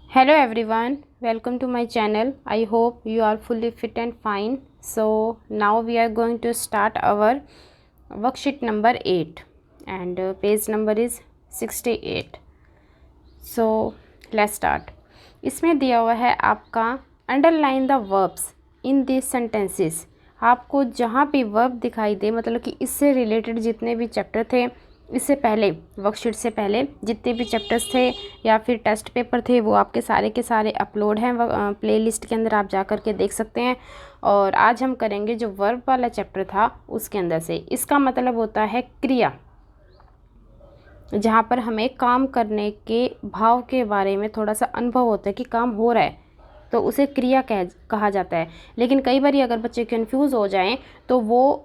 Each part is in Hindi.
Hello everyone, welcome to my channel. I hope you are fully fit and fine. So now we are going to start our worksheet number 8 and page number is 68. So let's start. इसमें दिया हुआ है आपका underline the verbs in this sentences. आपको जहाँ भी वर्ब दिखाई दे, मतलब कि इससे रिलेटेड जितने भी चैप्टर थे इससे पहले, वर्कशीट से पहले जितने भी चैप्टर्स थे या फिर टेस्ट पेपर थे, वो आपके सारे के सारे अपलोड हैं प्लेलिस्ट के अंदर, आप जा कर के देख सकते हैं। और आज हम करेंगे जो वर्ब वाला चैप्टर था उसके अंदर से। इसका मतलब होता है क्रिया, जहाँ पर हमें काम करने के भाव के बारे में थोड़ा सा अनुभव होता है कि काम हो रहा है, तो उसे क्रिया कहा जाता है। लेकिन कई बार अगर बच्चे कंफ्यूज हो जाएं तो वो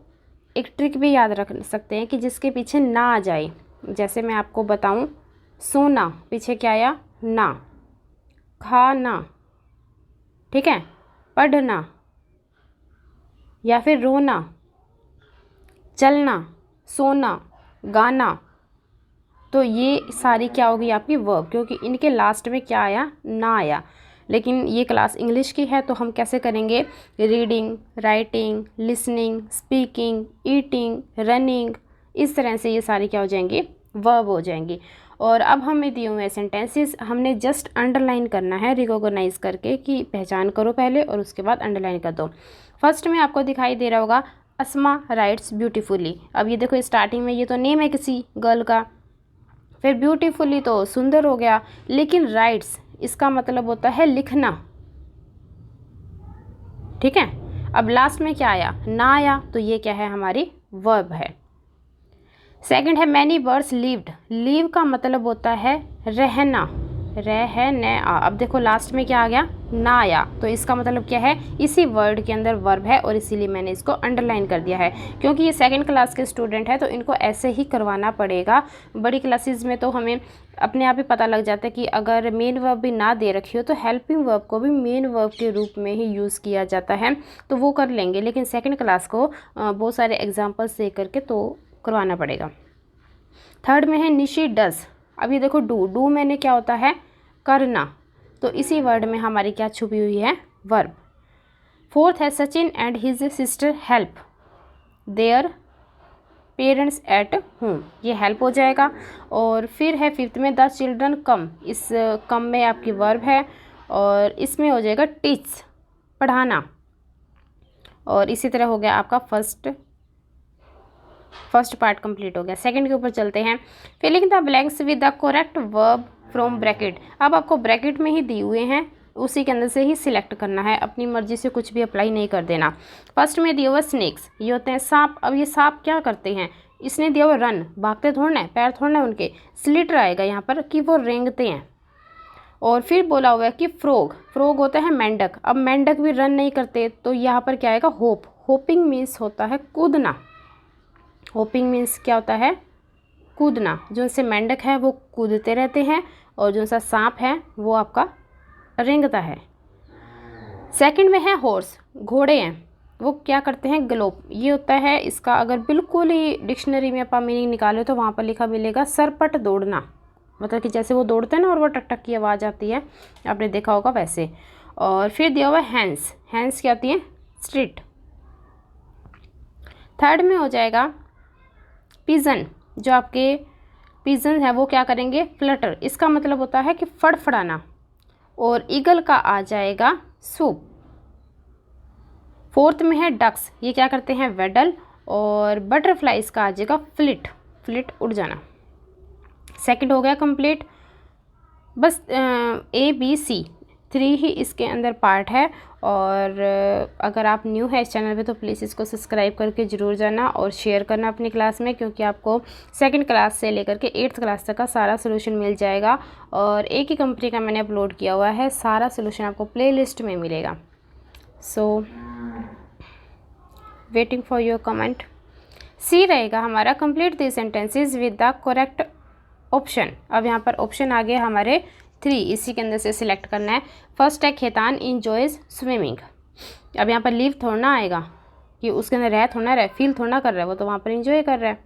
एक ट्रिक भी याद रख सकते हैं कि जिसके पीछे ना आ जाए। जैसे मैं आपको बताऊं, सोना पीछे क्या आया? ना। खाना, ठीक है, पढ़ना या फिर रोना, चलना, सोना, गाना, तो ये सारी क्या होगी आपकी वर्ब, क्योंकि इनके लास्ट में क्या आया? ना आया। लेकिन ये क्लास इंग्लिश की है तो हम कैसे करेंगे? Reading, writing, listening, speaking, eating, running, इस तरह से ये सारी क्या हो जाएंगी? वर्ब हो जाएंगी। और अब हमें दिए हुए सेंटेंसेस हमने जस्ट अंडरलाइन करना है, रिकॉग्नाइज करके कि पहचान करो पहले और उसके बाद अंडरलाइन कर दो। फर्स्ट में आपको दिखाई दे रहा होगा अस्मा राइट्स ब्यूटीफुली। अब ये देखो स्टार्टिंग में ये तो नेम है किसी गर्ल का, फिर ब्यूटीफुली तो सुंदर हो गया, लेकिन राइट्स इसका मतलब होता है लिखना, ठीक है। अब लास्ट में क्या आया? ना आया, तो ये क्या है? हमारी वर्ब है। सेकंड है मैनी बर्ड्स लिव्ड। लिव का मतलब होता है रहना, रहने। अब देखो लास्ट में क्या आ गया? ना आया, तो इसका मतलब क्या है? इसी वर्ड के अंदर वर्ब है और इसीलिए मैंने इसको अंडरलाइन कर दिया है। क्योंकि ये सेकंड क्लास के स्टूडेंट है तो इनको ऐसे ही करवाना पड़ेगा। बड़ी क्लासेस में तो हमें अपने आप ही पता लग जाता है कि अगर मेन वर्ब भी ना दे रखी हो तो हेल्पिंग वर्ब को भी मेन वर्ब के रूप में ही यूज़ किया जाता है, तो वो कर लेंगे। लेकिन सेकेंड क्लास को बहुत सारे एग्जाम्पल्स दे करके तो करवाना पड़ेगा। थर्ड में है निशी डज। अब ये देखो डू मैंने क्या होता है? करना, तो इसी वर्ड में हमारी क्या छुपी हुई है? वर्ब। फोर्थ है Sachin and his sister help their parents at home, ये हेल्प हो जाएगा। और फिर है फिफ्थ में द चिल्ड्रन कम। इस कम में आपकी वर्ब है और इसमें हो जाएगा टीच, पढ़ाना। और इसी तरह हो गया आपका फर्स्ट पार्ट कंप्लीट हो गया। सेकंड के ऊपर चलते हैं। Filling the blanks with the correct verb from bracket. अब आपको ब्रैकेट में ही दिए हुए हैं, उसी के अंदर से ही सिलेक्ट करना है, अपनी मर्जी से कुछ भी अप्लाई नहीं कर देना। फर्स्ट में दिया हुआ स्नेक्स, ये होते हैं सांप। अब ये सांप क्या करते हैं? इसने दिया हुआ रन, भागते थोड़ना है, पैर थोड़ना है उनके। स्लिटर आएगा यहाँ पर कि वो रेंगते हैं। और फिर बोला हुआ है कि फ्रॉग, फ्रॉग होता है मेंढक। अब मेंढक भी रन नहीं करते, तो यहाँ पर क्या आएगा? होप। होपिंग मीन्स होता है कूदना। होपिंग मीन्स क्या होता है? कूदना। जो से मेंढक है वो कूदते रहते हैं और जो सा सांप है वो आपका रेंगता है। सेकंड में है हॉर्स, घोड़े हैं, वो क्या करते हैं? गलोप। ये होता है इसका अगर बिल्कुल ही डिक्शनरी में आप मीनिंग निकाले तो वहाँ पर लिखा मिलेगा सरपट दौड़ना, मतलब कि जैसे वो दौड़ते हैं ना और वो टक टक की आवाज़ आती है, आपने देखा होगा वैसे। और फिर दिया हुआ हैंड्स, हैंड्स क्या होती है? स्ट्रीट। थर्ड में हो जाएगा पिजन। जो आपके पिजन है वो क्या करेंगे? फ्लटर। इसका मतलब होता है कि फड़फड़ाना। और ईगल का आ जाएगा सूप। फोर्थ में है डक्स, ये क्या करते हैं? वेडल। और बटरफ्लाई इसका आ जाएगा फ्लिट, फ्लिट उड़ जाना। सेकंड हो गया कंप्लीट। बस ABC 3 ही इसके अंदर पार्ट है। और अगर आप न्यू है इस चैनल पे तो प्लीज़ इसको सब्सक्राइब करके ज़रूर जाना और शेयर करना अपनी क्लास में, क्योंकि आपको सेकंड क्लास से लेकर के 8th क्लास तक का सारा सोल्यूशन मिल जाएगा। और एक ही कंपनी का मैंने अपलोड किया हुआ है, सारा सोल्यूशन आपको प्लेलिस्ट में मिलेगा। So waiting for your comment. सी रहेगा हमारा complete the sentences with the correct option. अब यहाँ पर ऑप्शन आ गए हमारे 3, इसी के अंदर से सिलेक्ट करना है। फर्स्ट है खेतान इंजॉयज स्विमिंग। अब यहाँ पर लीव थोड़ा आएगा कि उसके अंदर रह थोड़ा रहे, फील थोड़ा कर रहा है, वो तो वहाँ पर इंजॉय कर रहा है।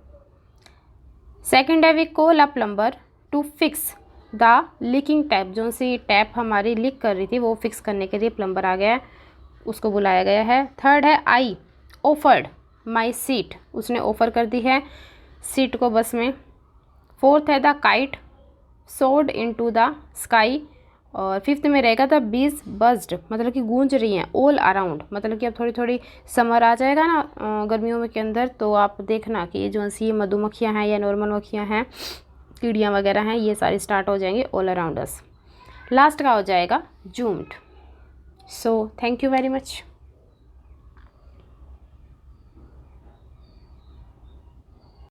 सेकंड है we call a plumber to fix the leaking tap, जो सी टैप हमारी लीक कर रही थी वो फिक्स करने के लिए प्लम्बर आ गया है, उसको बुलाया गया है। थर्ड है आई ऑफर्ड माई सीट, उसने ऑफ़र कर दी है सीट को बस में। फोर्थ है the kite sword into the sky, और फिफ्थ में रहेगा द बीज बज्ड, मतलब कि गूंज रही हैं ऑल अराउंड, मतलब कि अब थोड़ी थोड़ी समर आ जाएगा ना गर्मियों में के अंदर, तो आप देखना कि ये जो सी मधुमक्खियाँ हैं या नॉर्मल मक्खियाँ हैं, कीड़ियाँ वगैरह हैं, ये सारी स्टार्ट हो जाएंगे ऑल अराउंड अस। लास्ट का हो जाएगा zoomed. So thank you very much.